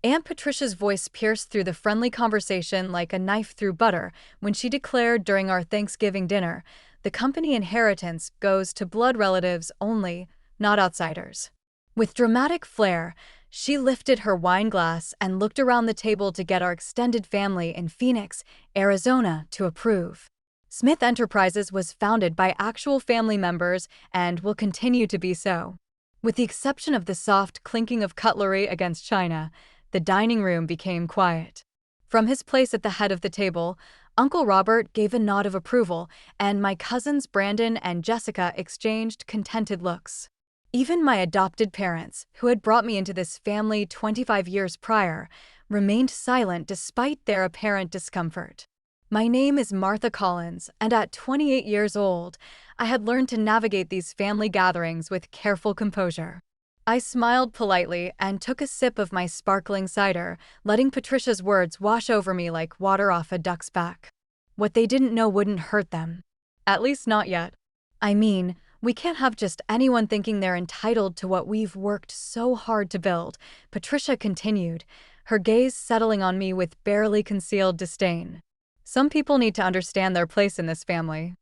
Aunt Patricia's voice pierced through the friendly conversation like a knife through butter when she declared during our Thanksgiving dinner, "The company inheritance goes to blood relatives only, not outsiders." With dramatic flair, she lifted her wine glass and looked around the table to get our extended family in Phoenix, Arizona, to approve. Smith Enterprises was founded by actual family members and will continue to be so. With the exception of the soft clinking of cutlery against china, the dining room became quiet. From his place at the head of the table, Uncle Robert gave a nod of approval, and my cousins Brandon and Jessica exchanged contented looks. Even my adopted parents, who had brought me into this family 25 years prior, remained silent despite their apparent discomfort. My name is Martha Collins, and at 28 years old, I had learned to navigate these family gatherings with careful composure. I smiled politely and took a sip of my sparkling cider, letting Patricia's words wash over me like water off a duck's back. What they didn't know wouldn't hurt them. At least not yet. I mean, we can't have just anyone thinking they're entitled to what we've worked so hard to build, Patricia continued, her gaze settling on me with barely concealed disdain. Some people need to understand their place in this family.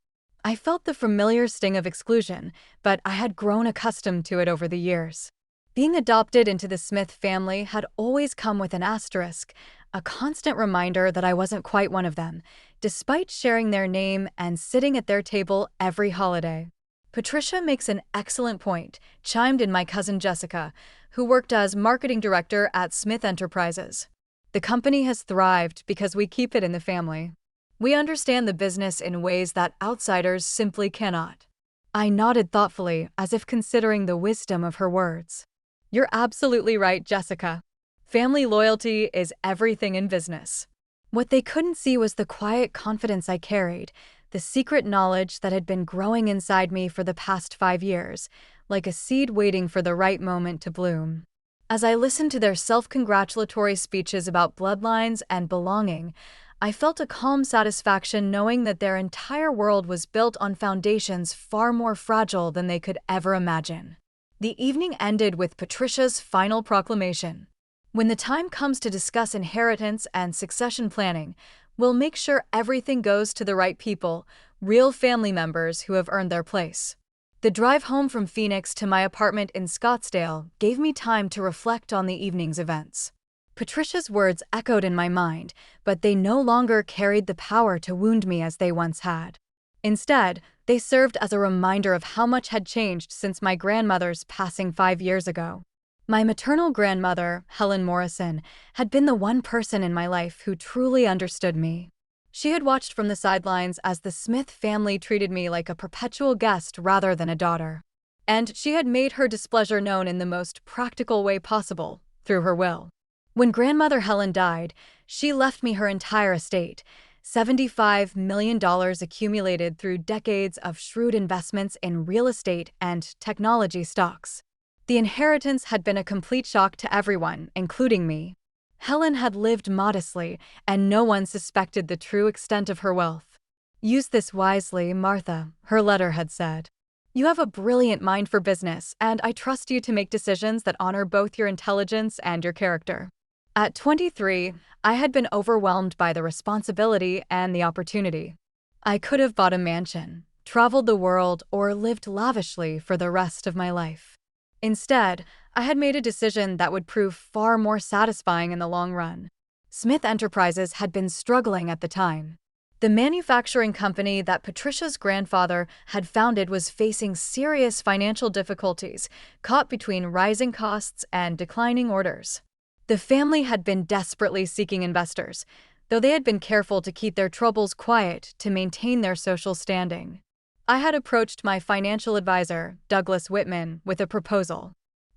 I felt the familiar sting of exclusion, but I had grown accustomed to it over the years. Being adopted into the Smith family had always come with an asterisk, a constant reminder that I wasn't quite one of them, despite sharing their name and sitting at their table every holiday. Patricia makes an excellent point, chimed in my cousin Jessica, who worked as marketing director at Smith Enterprises. The company has thrived because we keep it in the family. We understand the business in ways that outsiders simply cannot. I nodded thoughtfully, as if considering the wisdom of her words. You're absolutely right, Jessica. Family loyalty is everything in business. What they couldn't see was the quiet confidence I carried, the secret knowledge that had been growing inside me for the past 5 years, like a seed waiting for the right moment to bloom. As I listened to their self-congratulatory speeches about bloodlines and belonging, I felt a calm satisfaction knowing that their entire world was built on foundations far more fragile than they could ever imagine. The evening ended with Patricia's final proclamation. When the time comes to discuss inheritance and succession planning, we'll make sure everything goes to the right people, real family members who have earned their place. The drive home from Phoenix to my apartment in Scottsdale gave me time to reflect on the evening's events. Patricia's words echoed in my mind, but they no longer carried the power to wound me as they once had. Instead, they served as a reminder of how much had changed since my grandmother's passing 5 years ago. My maternal grandmother, Helen Morrison, had been the one person in my life who truly understood me. She had watched from the sidelines as the Smith family treated me like a perpetual guest rather than a daughter. And she had made her displeasure known in the most practical way possible, through her will. When grandmother Helen died, she left me her entire estate, $75 million accumulated through decades of shrewd investments in real estate and technology stocks. The inheritance had been a complete shock to everyone, including me. Helen had lived modestly, and no one suspected the true extent of her wealth. "Use this wisely, Martha," her letter had said. "You have a brilliant mind for business, and I trust you to make decisions that honor both your intelligence and your character." At 23, I had been overwhelmed by the responsibility and the opportunity. I could have bought a mansion, traveled the world, or lived lavishly for the rest of my life. Instead, I had made a decision that would prove far more satisfying in the long run. Smith Enterprises had been struggling at the time. The manufacturing company that Patricia's grandfather had founded was facing serious financial difficulties, caught between rising costs and declining orders. The family had been desperately seeking investors, though they had been careful to keep their troubles quiet to maintain their social standing. I had approached my financial advisor, Douglas Whitman, with a proposal.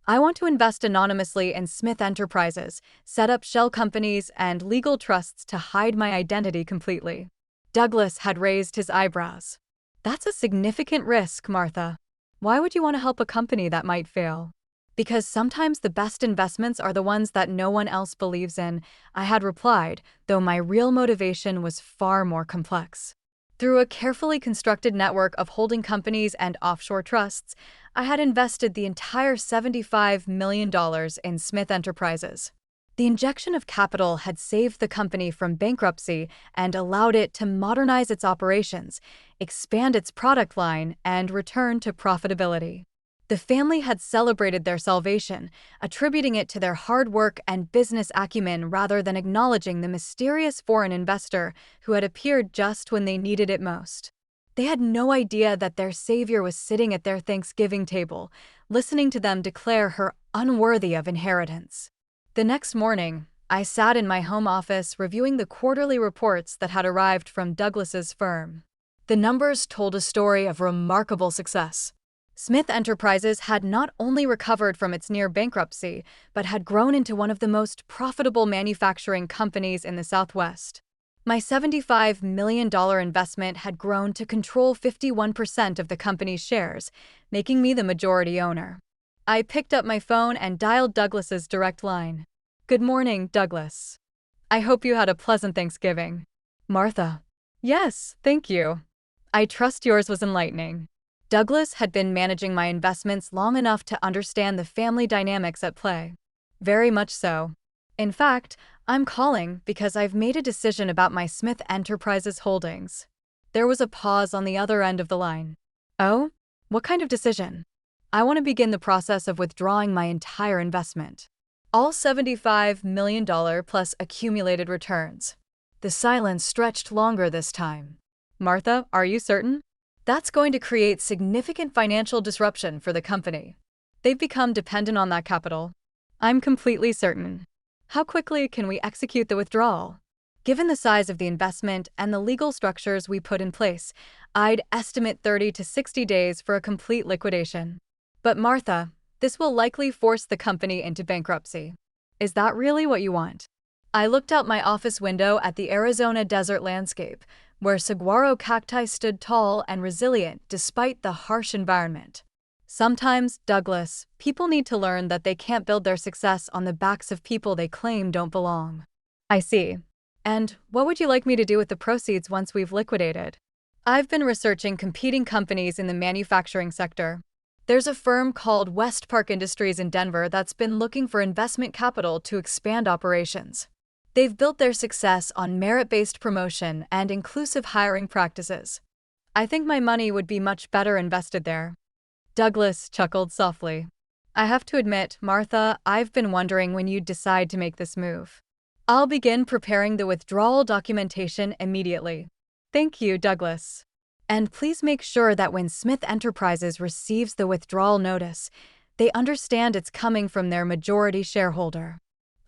I want to invest anonymously in Smith Enterprises, set up shell companies and legal trusts to hide my identity completely. Douglas had raised his eyebrows. "That's a significant risk, Martha. Why would you want to help a company that might fail?" "Because sometimes the best investments are the ones that no one else believes in," I had replied, though my real motivation was far more complex. Through a carefully constructed network of holding companies and offshore trusts, I had invested the entire $75 million in Smith Enterprises. The injection of capital had saved the company from bankruptcy and allowed it to modernize its operations, expand its product line, and return to profitability. The family had celebrated their salvation, attributing it to their hard work and business acumen rather than acknowledging the mysterious foreign investor who had appeared just when they needed it most. They had no idea that their savior was sitting at their Thanksgiving table, listening to them declare her unworthy of inheritance. The next morning, I sat in my home office reviewing the quarterly reports that had arrived from Douglas's firm. The numbers told a story of remarkable success. Smith Enterprises had not only recovered from its near bankruptcy, but had grown into one of the most profitable manufacturing companies in the Southwest. My $75 million investment had grown to control 51% of the company's shares, making me the majority owner. I picked up my phone and dialed Douglas's direct line. "Good morning, Douglas. I hope you had a pleasant Thanksgiving." "Martha." "Yes, thank you. I trust yours was enlightening." Douglas had been managing my investments long enough to understand the family dynamics at play. "Very much so. In fact, I'm calling because I've made a decision about my Smith Enterprises holdings." There was a pause on the other end of the line. "Oh? What kind of decision?" "I want to begin the process of withdrawing my entire investment. All $75 million plus accumulated returns." The silence stretched longer this time. "Martha, are you certain?" "That's going to create significant financial disruption for the company. They've become dependent on that capital." "I'm completely certain. How quickly can we execute the withdrawal?" "Given the size of the investment and the legal structures we put in place, I'd estimate 30 to 60 days for a complete liquidation." "But Martha, this will likely force the company into bankruptcy." "Is that really what you want?" I looked out my office window at the Arizona desert landscape, where saguaro cacti stood tall and resilient despite the harsh environment. Sometimes, Douglas, people need to learn that they can't build their success on the backs of people they claim don't belong. "I see. And what would you like me to do with the proceeds once we've liquidated?" "I've been researching competing companies in the manufacturing sector. There's a firm called West Park Industries in Denver that's been looking for investment capital to expand operations. They've built their success on merit-based promotion and inclusive hiring practices. I think my money would be much better invested there." Douglas chuckled softly. "I have to admit, Martha, I've been wondering when you'd decide to make this move. I'll begin preparing the withdrawal documentation immediately." "Thank you, Douglas. And please make sure that when Smith Enterprises receives the withdrawal notice, they understand it's coming from their majority shareholder.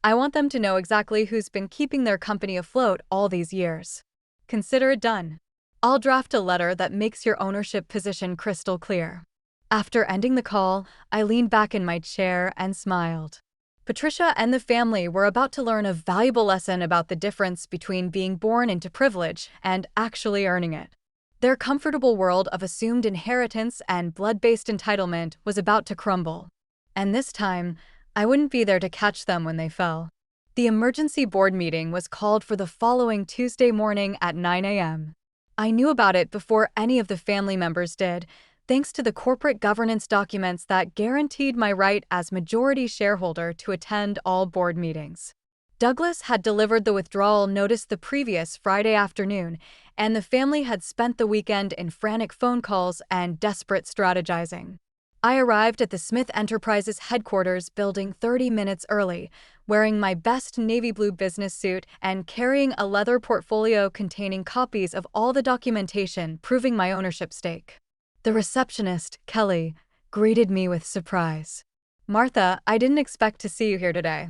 I want them to know exactly who's been keeping their company afloat all these years." "Consider it done. I'll draft a letter that makes your ownership position crystal clear." After ending the call, I leaned back in my chair and smiled. Patricia and the family were about to learn a valuable lesson about the difference between being born into privilege and actually earning it. Their comfortable world of assumed inheritance and blood-based entitlement was about to crumble. And this time, I wouldn't be there to catch them when they fell. The emergency board meeting was called for the following Tuesday morning at 9 a.m. I knew about it before any of the family members did, thanks to the corporate governance documents that guaranteed my right as majority shareholder to attend all board meetings. Douglas had delivered the withdrawal notice the previous Friday afternoon, and the family had spent the weekend in frantic phone calls and desperate strategizing. I arrived at the Smith Enterprises headquarters building 30 minutes early, wearing my best navy blue business suit and carrying a leather portfolio containing copies of all the documentation proving my ownership stake. The receptionist, Kelly, greeted me with surprise. "Martha, I didn't expect to see you here today.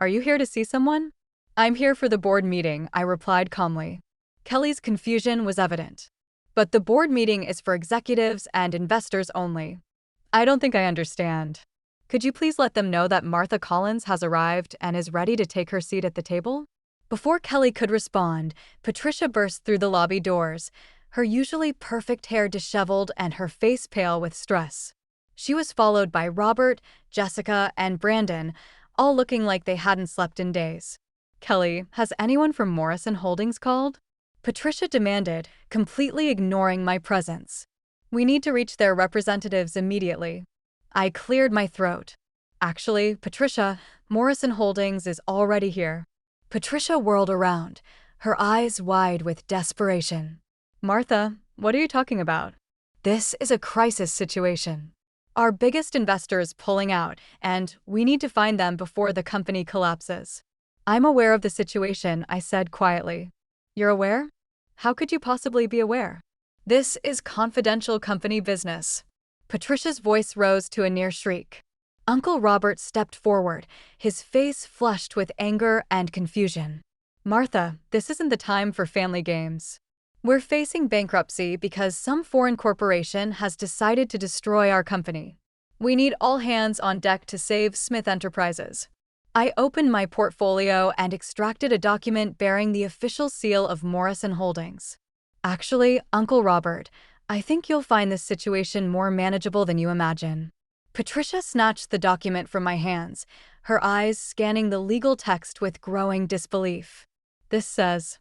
Are you here to see someone?" "I'm here for the board meeting," I replied calmly. Kelly's confusion was evident. "But the board meeting is for executives and investors only." "I don't think I understand. Could you please let them know that Martha Collins has arrived and is ready to take her seat at the table?" Before Kelly could respond, Patricia burst through the lobby doors, her usually perfect hair disheveled and her face pale with stress. She was followed by Robert, Jessica, and Brandon, all looking like they hadn't slept in days. "Kelly, has anyone from Morrison Holdings called?" Patricia demanded, completely ignoring my presence. "We need to reach their representatives immediately." I cleared my throat. Actually, Patricia, Morrison Holdings is already here. Patricia whirled around, her eyes wide with desperation. Martha, what are you talking about? This is a crisis situation. Our biggest investor is pulling out, and we need to find them before the company collapses. I'm aware of the situation, I said quietly. You're aware? How could you possibly be aware? This is confidential company business. Patricia's voice rose to a near shriek. Uncle Robert stepped forward, his face flushed with anger and confusion. Martha, this isn't the time for family games. We're facing bankruptcy because some foreign corporation has decided to destroy our company. We need all hands on deck to save Smith Enterprises. I opened my portfolio and extracted a document bearing the official seal of Morrison Holdings. Actually, Uncle Robert, I think you'll find this situation more manageable than you imagine. Patricia snatched the document from my hands, her eyes scanning the legal text with growing disbelief. This says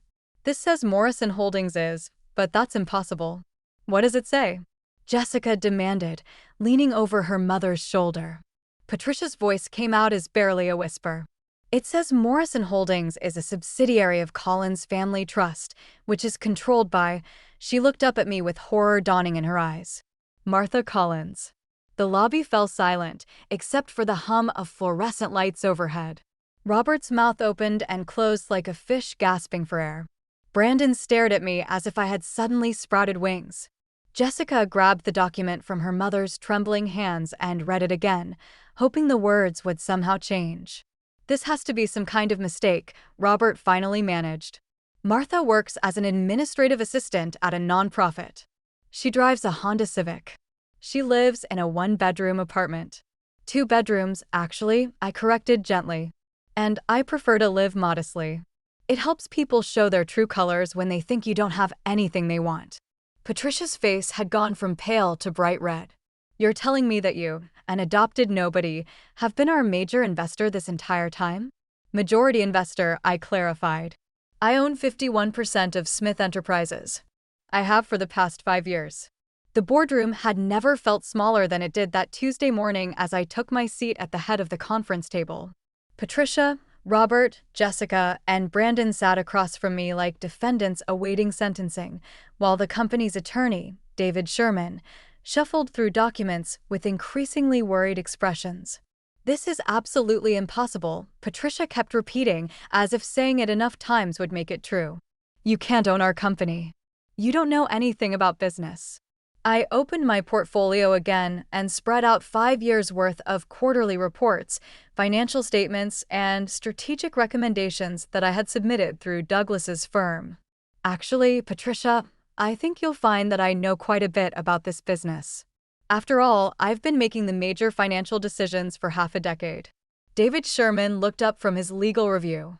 Morrison Holdings is, but that's impossible. What does it say? Jessica demanded, leaning over her mother's shoulder. Patricia's voice came out as barely a whisper. It says Morrison Holdings is a subsidiary of Collins Family Trust, which is controlled by— She looked up at me with horror dawning in her eyes. Martha Collins. The lobby fell silent, except for the hum of fluorescent lights overhead. Robert's mouth opened and closed like a fish gasping for air. Brandon stared at me as if I had suddenly sprouted wings. Jessica grabbed the document from her mother's trembling hands and read it again, hoping the words would somehow change. This has to be some kind of mistake, Robert finally managed. Martha works as an administrative assistant at a nonprofit. She drives a Honda Civic. She lives in a one-bedroom apartment. 2 bedrooms, actually, I corrected gently. And I prefer to live modestly. It helps people show their true colors when they think you don't have anything they want. Patricia's face had gone from pale to bright red. You're telling me that you, an adopted nobody, have been our major investor this entire time? Majority investor, I clarified. I own 51% of Smith Enterprises. I have for the past 5 years. The boardroom had never felt smaller than it did that Tuesday morning as I took my seat at the head of the conference table. Patricia, Robert, Jessica, and Brandon sat across from me like defendants awaiting sentencing, while the company's attorney, David Sherman, shuffled through documents with increasingly worried expressions. This is absolutely impossible, Patricia kept repeating, as if saying it enough times would make it true. You can't own our company. You don't know anything about business. I opened my portfolio again and spread out 5 years' worth of quarterly reports, financial statements, and strategic recommendations that I had submitted through Douglas's firm. Actually, Patricia, I think you'll find that I know quite a bit about this business. After all, I've been making the major financial decisions for half a decade. David Sherman looked up from his legal review.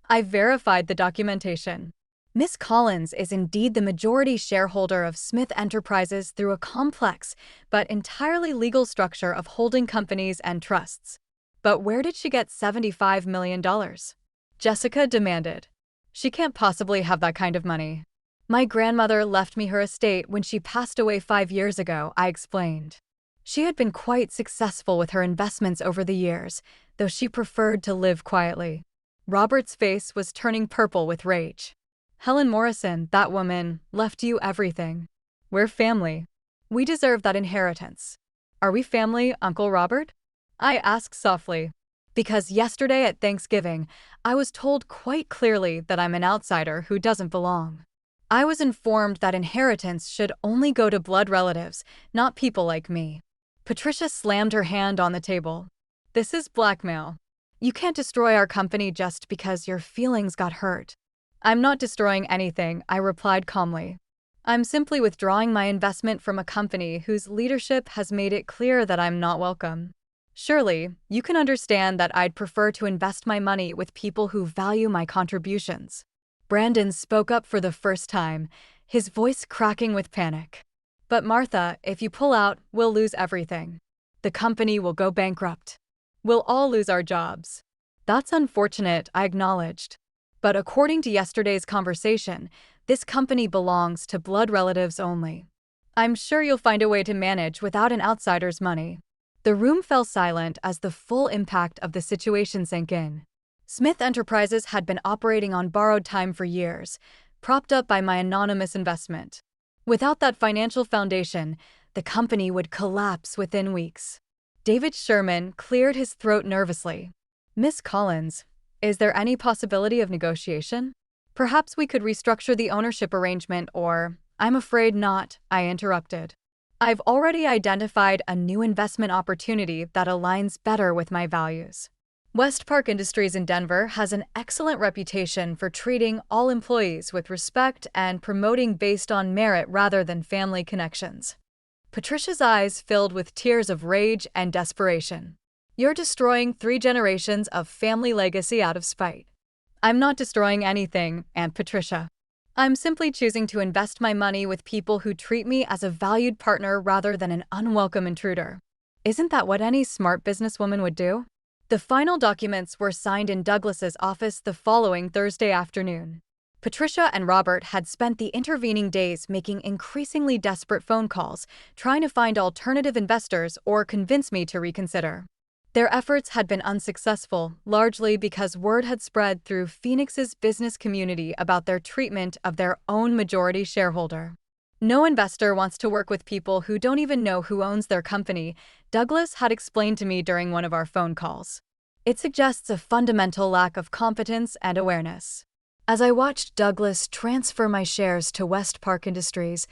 I verified the documentation. Miss Collins is indeed the majority shareholder of Smith Enterprises through a complex but entirely legal structure of holding companies and trusts. But where did she get $75 million? Jessica demanded. She can't possibly have that kind of money. My grandmother left me her estate when she passed away 5 years ago, I explained. She had been quite successful with her investments over the years, though she preferred to live quietly. Robert's face was turning purple with rage. Helen Morrison, that woman, left you everything. We're family. We deserve that inheritance. Are we family, Uncle Robert? I asked softly. Because yesterday at Thanksgiving, I was told quite clearly that I'm an outsider who doesn't belong. I was informed that inheritance should only go to blood relatives, not people like me. Patricia slammed her hand on the table. This is blackmail. You can't destroy our company just because your feelings got hurt. I'm not destroying anything, I replied calmly. I'm simply withdrawing my investment from a company whose leadership has made it clear that I'm not welcome. Surely, you can understand that I'd prefer to invest my money with people who value my contributions. Brandon spoke up for the first time, his voice cracking with panic. But Martha, if you pull out, we'll lose everything. The company will go bankrupt. We'll all lose our jobs. That's unfortunate, I acknowledged. But according to yesterday's conversation, this company belongs to blood relatives only. I'm sure you'll find a way to manage without an outsider's money. The room fell silent as the full impact of the situation sank in. Smith Enterprises had been operating on borrowed time for years, propped up by my anonymous investment. Without that financial foundation, the company would collapse within weeks. David Sherman cleared his throat nervously. Miss Collins, is there any possibility of negotiation? Perhaps we could restructure the ownership arrangement or… I'm afraid not, I interrupted. I've already identified a new investment opportunity that aligns better with my values. West Park Industries in Denver has an excellent reputation for treating all employees with respect and promoting based on merit rather than family connections. Patricia's eyes filled with tears of rage and desperation. You're destroying 3 generations of family legacy out of spite. I'm not destroying anything, Aunt Patricia. I'm simply choosing to invest my money with people who treat me as a valued partner rather than an unwelcome intruder. Isn't that what any smart businesswoman would do? The final documents were signed in Douglas's office the following Thursday afternoon. Patricia and Robert had spent the intervening days making increasingly desperate phone calls, trying to find alternative investors or convince me to reconsider. Their efforts had been unsuccessful, largely because word had spread through Phoenix's business community about their treatment of their own majority shareholder. No investor wants to work with people who don't even know who owns their company, Douglas had explained to me during one of our phone calls. It suggests a fundamental lack of competence and awareness. As I watched Douglas transfer my shares to West Park Industries,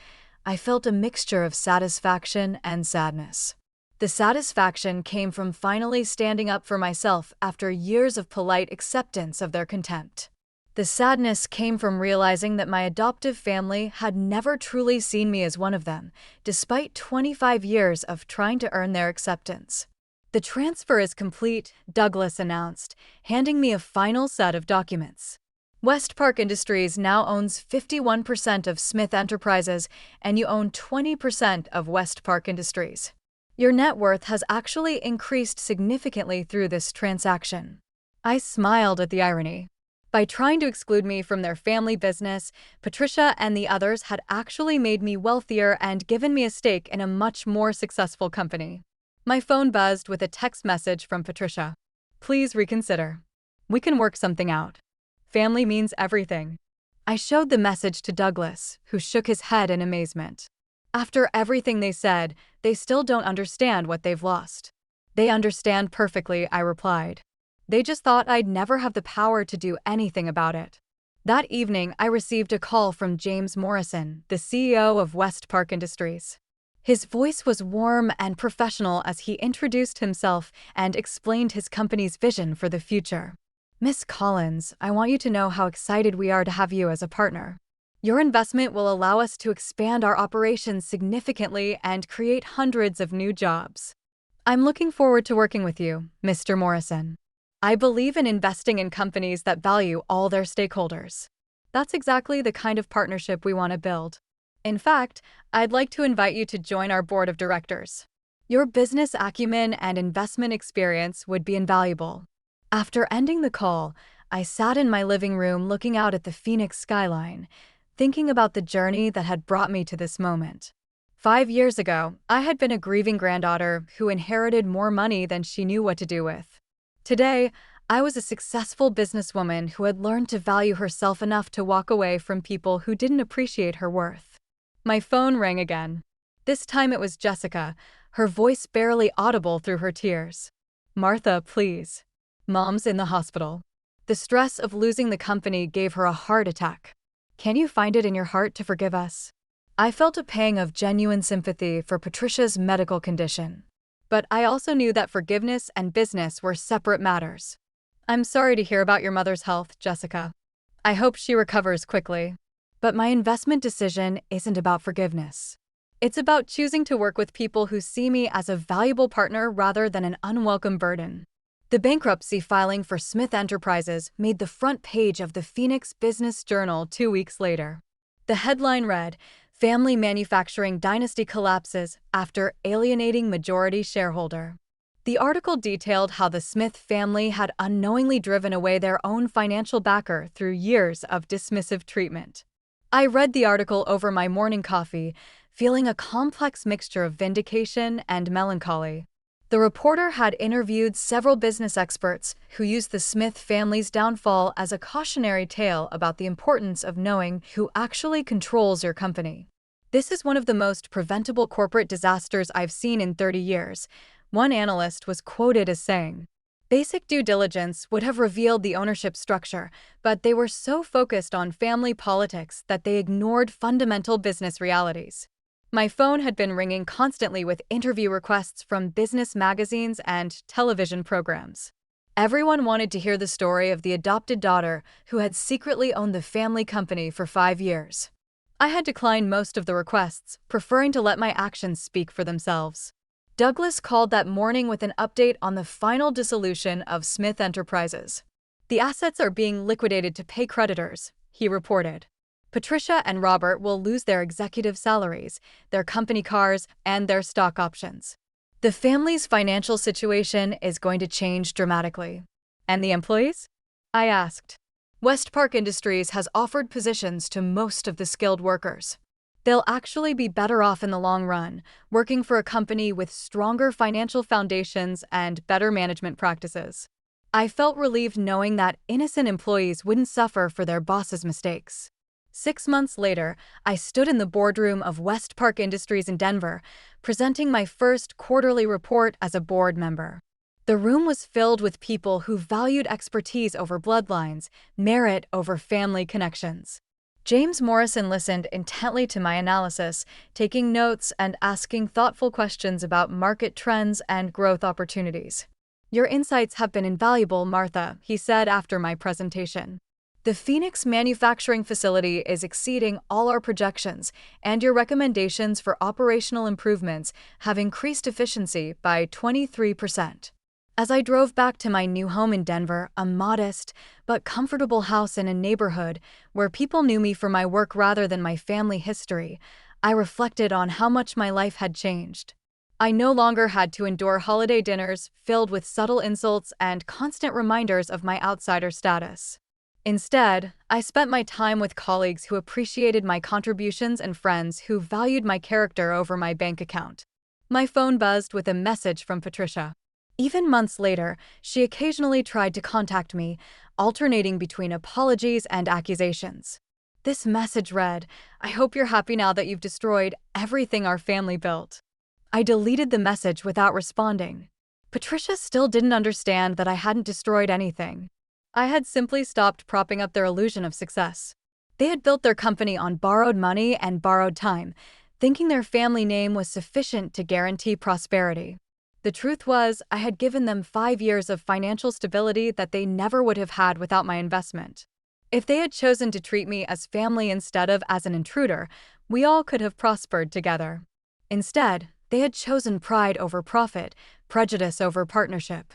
I felt a mixture of satisfaction and sadness. The satisfaction came from finally standing up for myself after years of polite acceptance of their contempt. The sadness came from realizing that my adoptive family had never truly seen me as one of them, despite 25 years of trying to earn their acceptance. The transfer is complete, Douglas announced, handing me a final set of documents. West Park Industries now owns 51% of Smith Enterprises, and you own 20% of West Park Industries. Your net worth has actually increased significantly through this transaction. I smiled at the irony. By trying to exclude me from their family business, Patricia and the others had actually made me wealthier and given me a stake in a much more successful company. My phone buzzed with a text message from Patricia. Please reconsider. We can work something out. Family means everything. I showed the message to Douglas, who shook his head in amazement. After everything they said, they still don't understand what they've lost. They understand perfectly, I replied. They just thought I'd never have the power to do anything about it. That evening, I received a call from James Morrison, the CEO of West Park Industries. His voice was warm and professional as he introduced himself and explained his company's vision for the future. Miss Collins, I want you to know how excited we are to have you as a partner. Your investment will allow us to expand our operations significantly and create hundreds of new jobs. I'm looking forward to working with you, Mr. Morrison. I believe in investing in companies that value all their stakeholders. That's exactly the kind of partnership we want to build. In fact, I'd like to invite you to join our board of directors. Your business acumen and investment experience would be invaluable. After ending the call, I sat in my living room looking out at the Phoenix skyline, thinking about the journey that had brought me to this moment. 5 years ago, I had been a grieving granddaughter who inherited more money than she knew what to do with. Today, I was a successful businesswoman who had learned to value herself enough to walk away from people who didn't appreciate her worth. My phone rang again. This time it was Jessica, her voice barely audible through her tears. Martha, please. Mom's in the hospital. The stress of losing the company gave her a heart attack. Can you find it in your heart to forgive us? I felt a pang of genuine sympathy for Patricia's medical condition. But I also knew that forgiveness and business were separate matters. I'm sorry to hear about your mother's health, Jessica. I hope she recovers quickly. But my investment decision isn't about forgiveness. It's about choosing to work with people who see me as a valuable partner rather than an unwelcome burden. The bankruptcy filing for Smith Enterprises made the front page of the Phoenix Business Journal 2 weeks later. The headline read, Family Manufacturing Dynasty Collapses After Alienating Majority Shareholder. The article detailed how the Smith family had unknowingly driven away their own financial backer through years of dismissive treatment. I read the article over my morning coffee, feeling a complex mixture of vindication and melancholy. The reporter had interviewed several business experts who used the Smith family's downfall as a cautionary tale about the importance of knowing who actually controls your company. "This is one of the most preventable corporate disasters I've seen in 30 years," one analyst was quoted as saying. Basic due diligence would have revealed the ownership structure, but they were so focused on family politics that they ignored fundamental business realities. My phone had been ringing constantly with interview requests from business magazines and television programs. Everyone wanted to hear the story of the adopted daughter who had secretly owned the family company for 5 years. I had declined most of the requests, preferring to let my actions speak for themselves. Douglas called that morning with an update on the final dissolution of Smith Enterprises. "The assets are being liquidated to pay creditors," he reported. "Patricia and Robert will lose their executive salaries, their company cars, and their stock options. The family's financial situation is going to change dramatically." "And the employees?" I asked. "Westpark Industries has offered positions to most of the skilled workers. They'll actually be better off in the long run, working for a company with stronger financial foundations and better management practices." I felt relieved knowing that innocent employees wouldn't suffer for their boss's mistakes. 6 months later, I stood in the boardroom of Westpark Industries in Denver, presenting my first quarterly report as a board member. The room was filled with people who valued expertise over bloodlines, merit over family connections. James Morrison listened intently to my analysis, taking notes and asking thoughtful questions about market trends and growth opportunities. "Your insights have been invaluable, Martha," he said after my presentation. "The Phoenix manufacturing facility is exceeding all our projections, and your recommendations for operational improvements have increased efficiency by 23%. As I drove back to my new home in Denver, a modest but comfortable house in a neighborhood where people knew me for my work rather than my family history, I reflected on how much my life had changed. I no longer had to endure holiday dinners filled with subtle insults and constant reminders of my outsider status. Instead, I spent my time with colleagues who appreciated my contributions and friends who valued my character over my bank account." My phone buzzed with a message from Patricia. Even months later, she occasionally tried to contact me, alternating between apologies and accusations. This message read, "I hope you're happy now that you've destroyed everything our family built." I deleted the message without responding. Patricia still didn't understand that I hadn't destroyed anything. I had simply stopped propping up their illusion of success. They had built their company on borrowed money and borrowed time, thinking their family name was sufficient to guarantee prosperity. The truth was, I had given them 5 years of financial stability that they never would have had without my investment. If they had chosen to treat me as family instead of as an intruder, we all could have prospered together. Instead, they had chosen pride over profit, prejudice over partnership.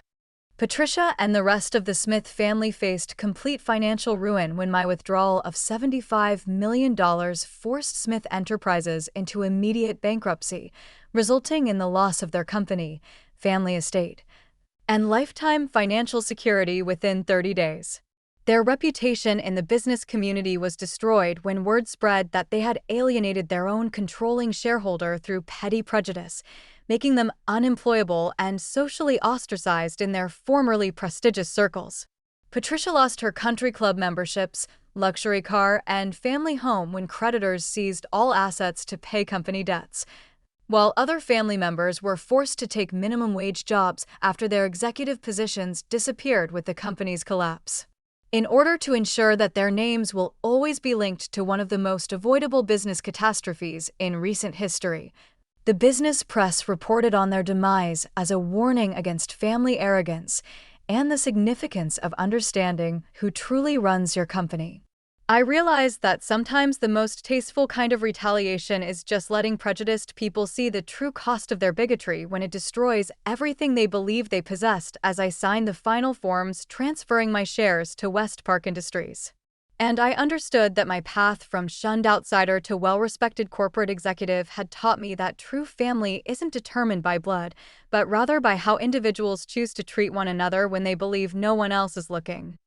Patricia and the rest of the Smith family faced complete financial ruin when my withdrawal of $75 million forced Smith Enterprises into immediate bankruptcy, resulting in the loss of their company, family estate, and lifetime financial security within 30 days. Their reputation in the business community was destroyed when word spread that they had alienated their own controlling shareholder through petty prejudice, making them unemployable and socially ostracized in their formerly prestigious circles. Patricia lost her country club memberships, luxury car, and family home when creditors seized all assets to pay company debts, while other family members were forced to take minimum wage jobs after their executive positions disappeared with the company's collapse. In order to ensure that their names will always be linked to one of the most avoidable business catastrophes in recent history, the business press reported on their demise as a warning against family arrogance and the significance of understanding who truly runs your company. I realized that sometimes the most tasteful kind of retaliation is just letting prejudiced people see the true cost of their bigotry when it destroys everything they believe they possessed as I signed the final forms transferring my shares to Westpark Industries. And I understood that my path from shunned outsider to well-respected corporate executive had taught me that true family isn't determined by blood, but rather by how individuals choose to treat one another when they believe no one else is looking.